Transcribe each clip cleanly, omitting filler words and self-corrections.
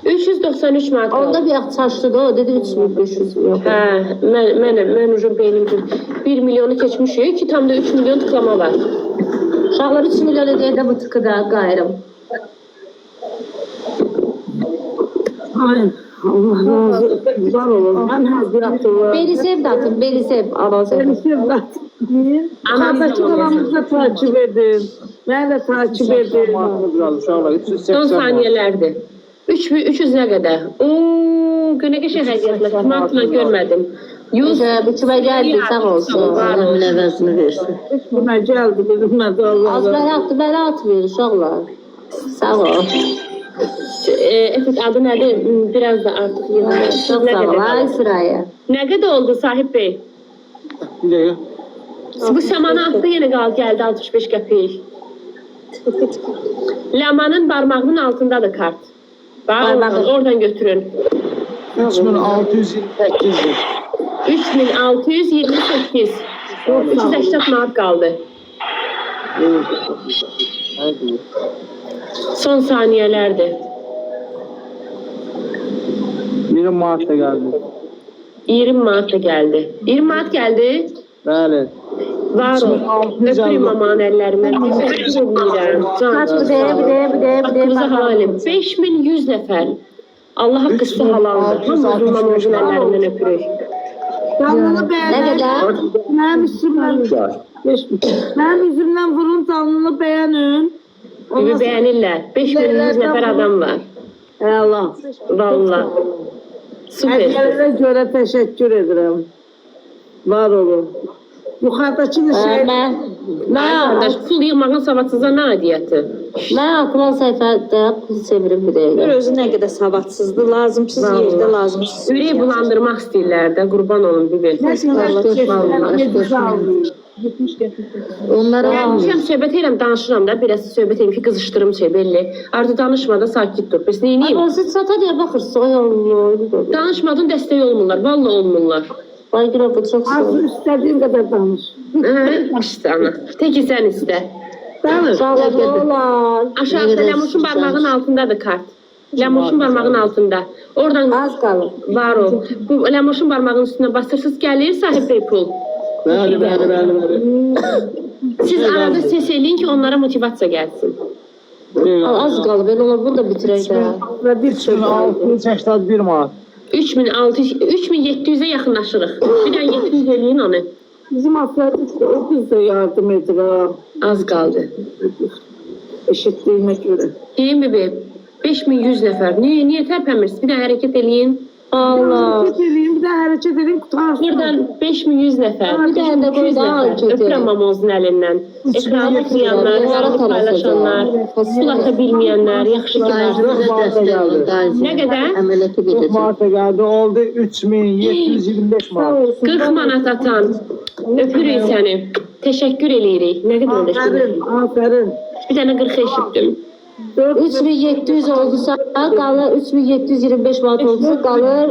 393 manat. Onda bir yaxçaşdı da o dedi 3500 yok. Hə, mən ucur beynim 1 milyonu keçmişik ki tam da 3 milyon tıklama var. Uşaqlar 3 milyon edəndə bu tıkıda qayırım. Ay, Allah razı var olun. Ben hazıratım. Belisev de atın, Belisev. Anadaki kanalımızda takip edin. Ben de takip edin. Son saniyelərdir. 300 nə qədər? Ooo, günə geçən həqiqətlə. Mantla görmədim. 100. Bu kimə gəldi, sağ olsun. Onun əvəzini versin. Buna geldi, bilmedi Allah. Az mənə atdı, mənə atmıyor uşaqlar. Sağ ol. Efendim adı nədir? Biraz da artıq yığılır. Çox sağ ol, ay sıraya. Nə qədər oldu Sahib Bey? Bir dəqiqə. Bu samanı atdı yenə gəldi 65 qəpik. Lamanın barmağının altındadır kart. Oradan götürün. 3628'dir. 3628. 380 manat kaldı. Son saniyelerdi. 20 Mart'ta geldi. 20 manat da geldi. 20 manat geldi. Bəli. Var ol. Öpürüm aman ellerimden. Teşekkür ederim. Kaç bu de. Hakkınıza halalim. 5100 nefer. Allah hakkısı halaldır. Hamımızın mamamızın ellerinden öpürük. Canlını Ne beğenin. kadar? Benim yüzümden vurun, canlını beğenin. Bibi beğenirler. 5100 nefer adam var. Allah. Vallahi. Süper. Ellerine göre teşekkür ederim. Var olun. Yukarıdaki şey... Arkadaş pul yığmağın savadsıza nə adiyyəti? Mən atılan səhifədə pul sevirim bir dəqiqə. Özü nə qədər savadsızdır, lazımsız yerdə lazımsız. Ürək bulandırmaq istəyirlər də, qurban olun bibi. Onlara Gəlmişəm, söhbət edirəm, danışıram da, biraz söhbət edirəm ki, qızışdırım şey belli. Artıq danışmada sakit dur. Biz neyiniyim? Siz çata deyə baxırsınız, ay Allah. Danışmadın dəstək olmurlar, valla olmurlar. Ay günə bu çox sağ ol. Arzu istediğin kadar danış. İşte ana. Teki sen iste. Danış. Sağ ol, olar. Aşağıda Lemuş'un parmağının altındadır kart. Lemuş'un parmağının altında. Oradan Az qalır. var o. Bu Lemuş'un parmağının üstüne basırsız gəlir, Sahib Bey pul. Bəli. Siz arada ses eləyin ki, onlara motivasiya gəlsin. Az qalır, ben onu burada bitirək də. Ve bir şey. 3681 Mart. 3700'e yaxınlaşırıq. Bir dənə 700 eləyin onu. Bizim Afrodit de o bize yardım edir ha. Az qaldı. Eşitliğime göre. Deyin bibi, 5100 nəfər. Niyə tərpəmirsiniz? Bir də hərəkət eləyin. Allah. Hareket edeyim, bir de hareket edeyim, tutarsın. Buradan 5100 nəfər. Bir dənə də qoy da hareket edin. Öpürəm mamozun əlindən. Ekranı oxuyanlar, yarı paylaşanlar, pul ata bilməyənlər, yaxşı ki var. Nə qədər? Əməliyyatı 4 gedəcək. Mart'ta geldi. Oldu 3725 Mart. 40 manat atan. Öpürük səni. Təşəkkür eləyirik. Nə qədər oldu? Aferin, aferin. Bir dənə 40 eşitdim. 3700 oldusa qalır 3725 manat oldusa qalır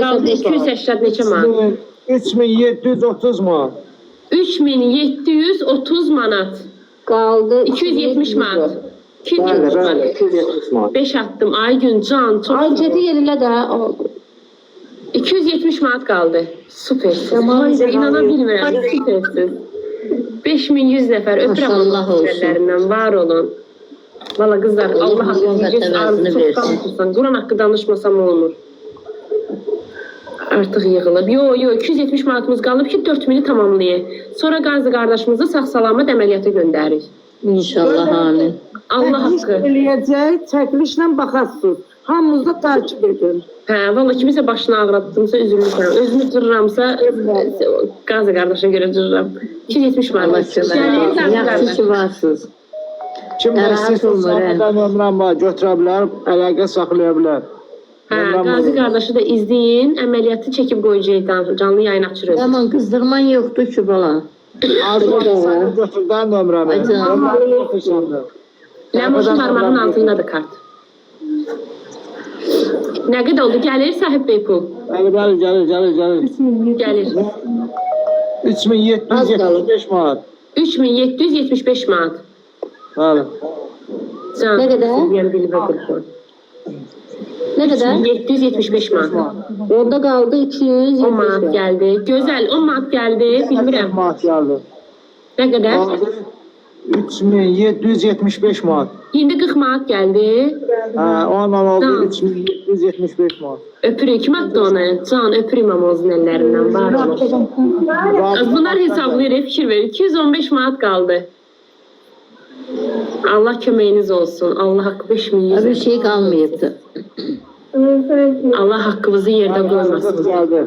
Qaldı 285 manat. 280 neçə manat? 3730 Mart. 3730 manat. Qaldı 270 manat. 270 manat. 270 Mart. 5 attım. Ay gün can çok. Ancəti yerinə də oldu. 270 manat qaldı. Süpersiz. Tamam. İnana bilmirəm. Süpersiz. 5100 nəfər. Öpürəm Maşallah Allah olsun. sizlərdən. Var olun. Valla kızlar Allah hakkı diyeceğiz. Arzu çok kalmışsan. Kur'an hakkı danışmasam olmur. Artıq yığılıb. Yo 270 manatımız qalıb ki 4000'i tamamlayıq. Sonra Qazi qardaşımızı sağ-salamat əməliyyata göndərik. İnşallah, amin. Allah haqqı. Eləyəcək, çəkilişlə baxarsınız. Hamınız da takip edin. Hə, valla kimisə başını ağrıtdımsa üzülmüşəm. Özümü cırıramsa Qazi qardaşa görə cırıram. 270 manat. Yaxşı ki varsınız. Kim Narahat istəyirsə olmur, sağdan nömrəm var, götürə bilər, əlaqə saxlaya bilər. Hə, Qazi qardaşı da izləyin. Əməliyyatı çəkib qoyacaq. Canlı yayın açırıq. Aman qızdırman yoxdur ki bala. Arzu səni götürdən nömrəmi. Ay canım. Ləmoşun parmağının altındadır kart. Nə qədər oldu? Gəlir Sahib Bey pul. Bəli, gəlir. Gəlir. 3775 Mart. 3775 manat. Bəli. Can. Nə qədər? Yəni bilmə qurban. Ne kadar? 775 manat. Onda kaldı 200. 10 manat geldi. Güzel 10 manat geldi. Bilmirəm. Manat geldi. Ne kadar? 3775 manat. İndi 40 manat geldi. Ondan oldu Tamam. 3775 manat. Öpürük. Kim attı onu? Can öpürüm ama Ozun ellerinden. Var olun. Bunlar hesaplayır, fikir verir. 215 manat kaldı. Allah köməyiniz olsun. Allah hakkı 5100. Bir şey kalmayıptı. Allah hakkımızı yerde koymasın. Geldi.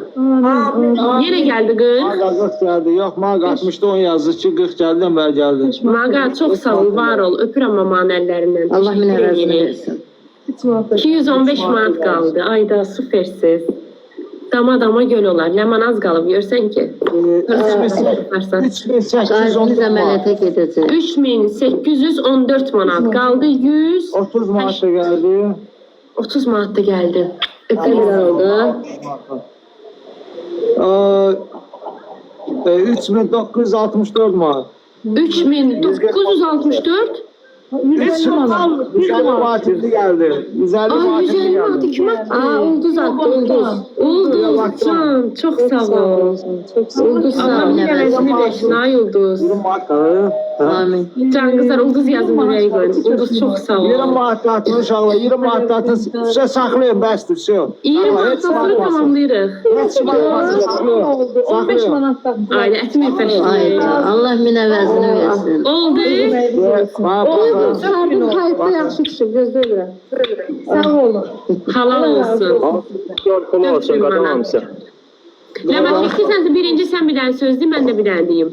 Yine geldi kız. Mağa 40 geldi. Yok mağa 60'da 10 yazdı ki 40 geldi ben geldi. Maga çok sağ ol, var ol. Öpürəm mamanın ellerinden. Allah Teşekkür minəvəzini ederim. versin. 215 manat kaldı. Ayda süpersiz. Dama göl olar. Ləman az qalıb, görsən ki. Yaparsan. 3814 Gayzimiz manat. əməliyyata gedəcək. 3814 manat kaldı. 30 manat da geldi. 130 manat da geldi. Öpürəm oldu. 3964 manat. 3964. 150 manat geldi. 150 Ay manat 150 manat geldi. kim attı? Ulduz attı, ulduz. Ulduz Can çok sağ ol. Ulduz sağ Allah ol. minəvəzini versin ay Ulduz. 20 manat kaldı. Amin. Can kızlar Ulduz yazın yüreği koyun. Ulduz çok sağ 20 ol. manat atın inşallah. 20 manat atın. Size saklayın bəsdir. Şey. 20 manat sonra tamamlayırıq. Hiç oldu. 15 manat. Ayda ətim Haydi. yefəşdir. Allah minəvəzini versin. Oldu. Sardım kayıtda yaxşı kişi gözləyirəm. Sağ olun. Halal olsun. Kolu olsun, qadamamışsın. Ləman istəsənsə birinci sən bir dənə söz de, mən də bir dənə deyim.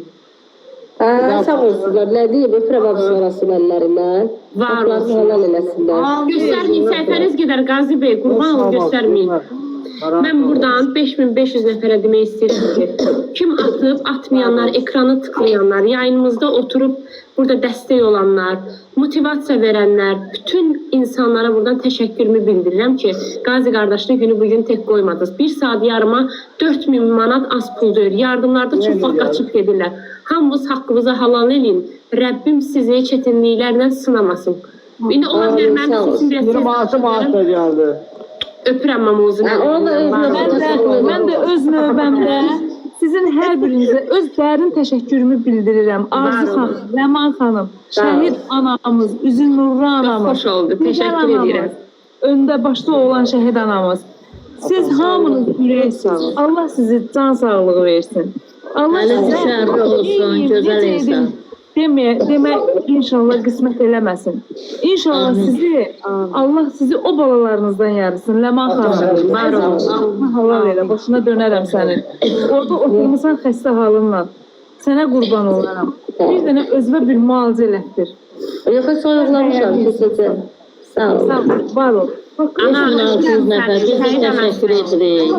Sağ olsunlar. Nə deyim? Öpürəm abi sonrasın əllərindən. Var Haqlarını olsun. helal eləsinlər. Göstərməyin səhifəniz gedər Qazi Bey, qurban olun göstərməyin. Mən buradan 5500 nəfərə demək istəyirəm ki, kim atıb, atmayanlar, ekranı tıklayanlar, yayınımızda oturub burada dəstək olanlar, motivasiya verənlər, bütün insanlara buradan təşəkkürümü bildirirəm ki, Qazi qardaşını günü bugün tek qoymadınız. 1 saat yarıma 4000 manat az pul deyir. Yardımlarda çox vaxt qaçıb gedirlər. Hamınız haqqınızı halal eləyin. Rəbbim sizi çətinliklərlə sınamasın. İndi ola bilər mənim sesim biraz 20 manat da geldi. öpürəm mamuzunu. Mən də öz növbəmdə sizin hər birinizə öz dərin təşəkkürümü bildirirəm. Arzu xanım, Ləman xanım, şəhid anamız, üzün nurlu anamız. Xoş oldu, təşəkkür edirəm. Öndə başda olan şəhid anamız. Siz hamınız ürəksiniz. Allah sizi can sağlığı versin. Allah Əli sizə şərri olsun, gözəl insan. Demə inşallah qismət eləməsin. İnşallah sizi Allah sizi o balalarınızdan yarısın. Ləman xanım, var olun. Allah halal elə, başına dönərəm sənin. Orada oturmusan xəstə halınla. Sənə qurban olaram. Bir dənə özünə bir müalicə elətdir. Yox, soyuqlamışam, keçəcək. Sağ ol. Sağ ol, var ol. Ana, 3600 nəfər, biz də təşəkkür edirik.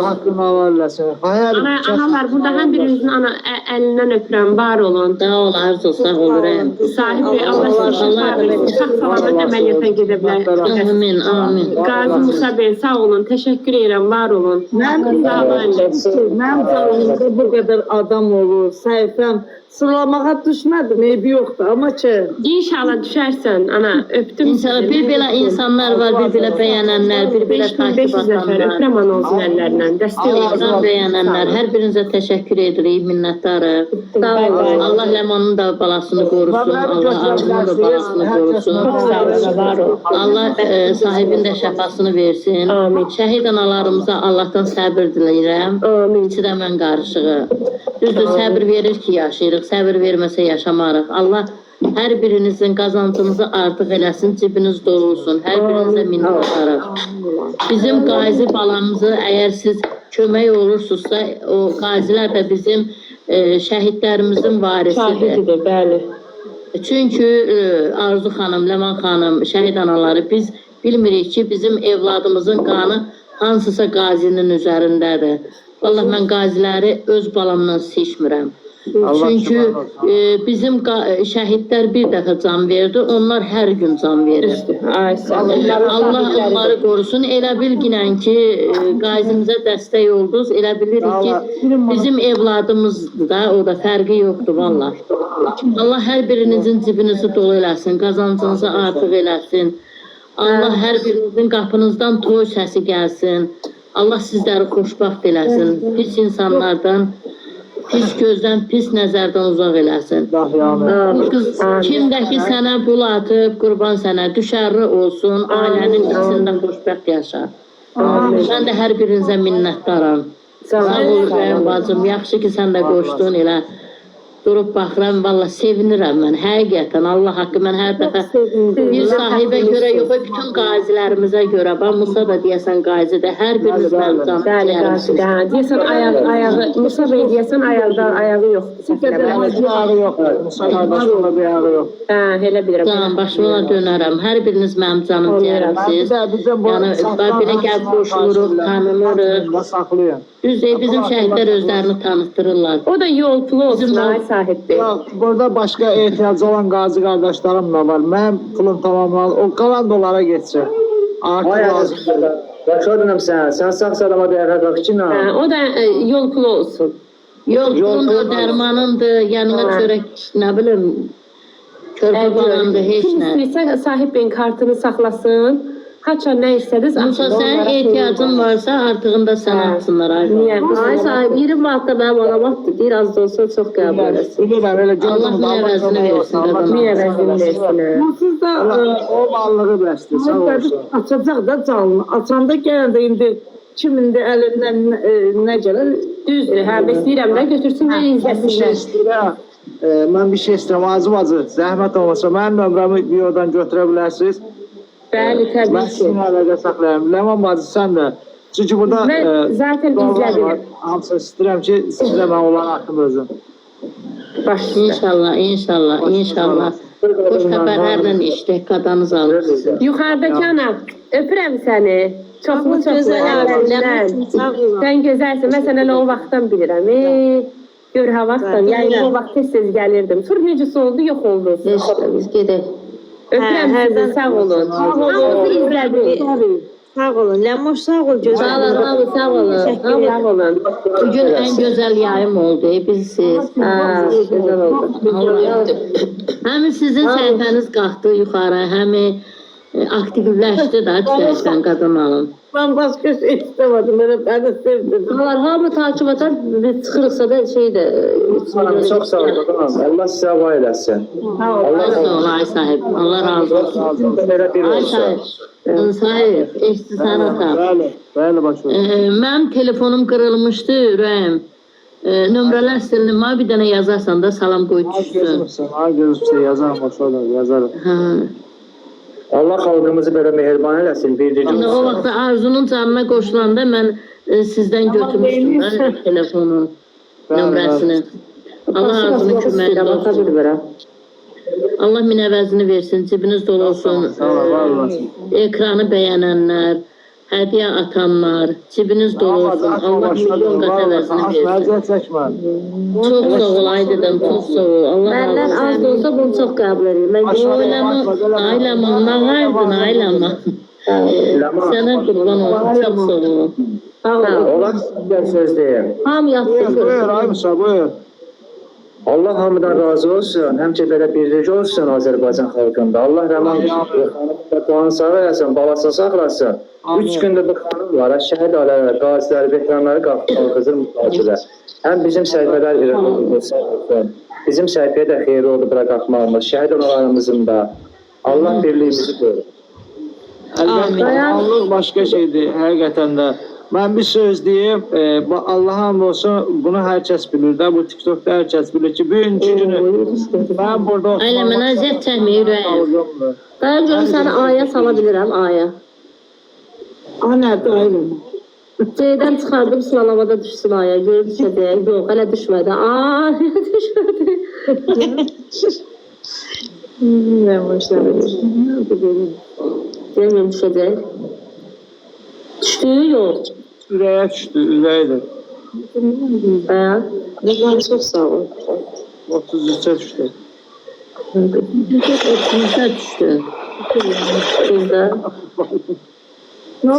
Hakkını havalləsin. Hayır. Analar, burada hər birinizin əlindən öpürəm, var olun. Sağ ol, Arzu, sağ oluram. Sahib Bey, Allah sizi şifa versin. Sağ salamat əməliyyata gedə bilər. Amin, amin. Qazi Musa Bey, sağ olun, təşəkkür edirəm, var olun. Mənim bu qədər adam olur, səhifəm sıralamağa düşmədim, eybi yoxdur. Amma ki, İnşallah düşərsən, ana, öpdüm. İnşallah bir belə insanlar var, bir belə bəyənənlər, bir belə 5500 takip nəfər, atanlar. öpürəm ana olsun əllərindən, dəstək olun. Allah'tan bəyənənlər, hər birinizə təşəkkür edirik, minnətdarıq. Allah Ləmanın da balasını qorusun, Allah Arzunun da balasını qorusun. Allah sahibin də şəfasını versin. Şəhid analarımıza Allah'tan səbir diləyirəm. İçi də mən qarışığı. Düzdür, səbir verir ki, yaşayırıq, səbir verməsə yaşamarıq. Allah hər birinizin qazancınızı artıq eləsin, cibiniz dolu olsun. Hər birinizə minnətdarıq. Bizim qazi balamızı əgər siz kömək olursunuzsa, o qazilər də bizim şəhidlərimizin varisidir. Şahididir, bəli. Çünki Arzu xanım, Ləman xanım, şəhid anaları biz bilmirik ki, bizim evladımızın qanı hansısa qazinin üzərindədir. Vallahi mən qaziləri öz balamdan seçmirəm. Çünki bizim şəhidlər bir dəfə can verdi, onlar hər gün can verir. Allah onları qorusun. Elə bilginən ki, qazimizə dəstək oldunuz. Elə bilirik ki, bizim evladımızdır da, o da fərqi yoxdur vallahi. Allah hər birinizin cibinizi dolu eləsin, qazancınızı artıq eləsin. Allah hər birinizin qapınızdan toy səsi gəlsin. Allah sizləri xoşbaxt eləsin. Pis insanlardan, pis gözdən, pis nəzərdən uzaq eləsin. Bu qız kimdəki sənə bul atıb, qurban sənə, düşərli olsun, ailənin içində xoşbəxt yaşar. Mən də hər birinizə minnətdaram. Sağ ol Rəhim bacım, yaxşı ki sən də qoşdun elə. Durub baxıram, valla sevinirəm mən, həqiqətən, Allah haqqı mən hər dəfə bir sahibə görə yox, bütün qazilərimizə görə, Musa da deyəsən qazidir, hər biriniz mənim canım Bəli, deyəsən ayağı, Musa bəy deyəsən ayağı yoxdur. Ayağı yox, Musa qardaşımla bir ayağı yox. Elə bilirəm. Canım, başıma dönərəm, hər biriniz mənim canım deyərimsiz. Yəni, belə gəlib qoşuluruq, tanınırıq. Saxlayın. Düzdür, bizim şəhidlər özlərini tanıtdırırlar. O da yol pulu olsun, ay sahibdir. Burada başqa ehtiyacı olan qazi qardaşlarım da var. Mənim pulum tamamlanır, o qalan da onlara geçsin. Artıq lazımdır. Başa dönəm sən sağ salama dəyərlər bax ki, nə? O da yol pulu olsun. Yol pulundur, dərmanındır, yanına çörək, nə bilim, körpə balandır, heç Kim nə. istəyirsə sahib beyin kartını saxlasın. Haça nə istədiniz? Musa, sən ehtiyacın varsa artığında sən atsınlar. Niyə? Ay sahib, 20 manatda mənim alamatdır. Deyir, az da olsa çox qəbul eləsin. Bilirəm, elə Allah min əvəzini versin. Niyə vəzini versin? Siz də o mallığı bəsdir, sağ olsun. açacaq da canlı. Açanda gələndə indi kimində əlindən nə gəlir? Düzdür, hə, istəyirəm də götürsünlər, izləsinlər. Mən bir şey istəyirəm, Azı bacı, zəhmət olmasa, mənim nömrəmi videodan götürə bilərsiniz. Bəli, təbii Mən ki. sizin əlaqə saxlayarım. Ləman bacı, sən də. Çünki burada Mən zaten izlədim. hamısı istəyirəm ki, siz də mən olan haqqında özüm. Başla. İnşallah, inşallah, inşallah. Xoş xəbərlərlə işlək qadanız alır sizin. Yuxarıdakı anam, öpürəm səni. Çoxlu əllərindən. Sən gözəlsin, mən sənə elə o vaxtdan bilirəm. Gör ha vaxtdan, yəni o vaxt tez-tez gəlirdim. Sonra necəsə oldu, yox oldu. Biz gedək. Öpürəm sizi, sağ olun. Hamınızı izlədim. Sağ olun, Ləmoş sağ ol, gözəl. Sağ olun, abi, sağ olun. Sağ olun. Bugün ən gözəl yayım oldu, bilsiz. Gözəl oldu. Həmin sizin səhifəniz qalxdı yuxarı, həmin aktivləşdi da, düşərsən qadın alın. Mən başqa şey istəmədim, elə bəni sevdim. Onlar hamı takip eder, biz çıxırıqsa da şeydə... Çox sağ olun, Allah sizə var eləsin. Allah sağ ol, ay sahib. Allah razı olsun. Belə bir Ay olsun. sahib, sahib, eşti sən atam. Bəli, başlayın. Mənim telefonum qırılmışdı, ürəyim. Nömrələr silinir, mənə bir dənə yazarsan da salam qoy düşsün. Gözümsə, yazarım, başlayın, yazarım. Allah xalqımızı belə mehriban eləsin, bircə O olsun. vaxt Arzunun canına qoşulanda mən sizdən götürmüşdüm da telefonu, nömrəsini. Allah Arzunun köməyində olsun. Allah min əvəzini versin, cibiniz dolu olsun. Ekranı bəyənənlər, hədiyyə atanlar, cibiniz dolu olsun. Allah milyon qat əvəzini versin. Məzət çəkmə. Çox sağ ol, ay dedəm, çox sağ ol. Allah Məndən razı az da olsa bunu çox qəbul edirəm. Mən olsun. Aylaman, nə vardın, aylaman. Sənə qurban olsun, çox sağ ol. Olar sizdən söz deyim. hamı yatdı. Buyur, Aymışa, buyur. Allah hamıdan razı olsun. Həmçə belə birlik olsun Azərbaycan xalqında. Allah rəman xanımı sağ eləsin, balasını saxlasın. 3 gündür bu xanım var, şəhid ailələr, qaziləri, veteranları qalxızır müzakirə. Həm bizim səhifələr olsun, bizim səhifəyə də xeyri oldu bura qalxmağımız, şəhid olanlarımızın da. Allah birliyimizi görür. Əlbəttə, başqa şeydir, həqiqətən də. Mən bir söz deyim, Allah hamd olsun, bunu hər kəs bilir də, bu TikTokda hər kəs bilir ki, bugünkü günü mən burada Ayla, mən əziyyət çəkməyir ürəyim. Dayan görüm səni aya sala bilirəm, aya. Nədir ayrım? C'dən çıxardım, sıralamada düşsün aya. Görüb düşəcək. Yox, hələ düşmədi. Aya düşmədi. Ləmoş Deyəməyəm düşəcək. Düşdü, yox. ürəyə düşdü, ürəyidir. Ləmoş çox sağ ol. 33-ə düşdü. 33-ə düşdü. Sizdə. Nə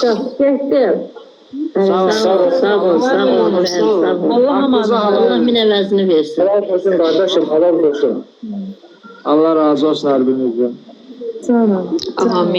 Çox, getdim. Sağ ol, sağ ol, sağ ol, sağ ol. Allah min əvəzini versin. Halal olsun qardaşım, halal olsun. Allah razı olsun hər birinizdən. Sağ olun. Amin.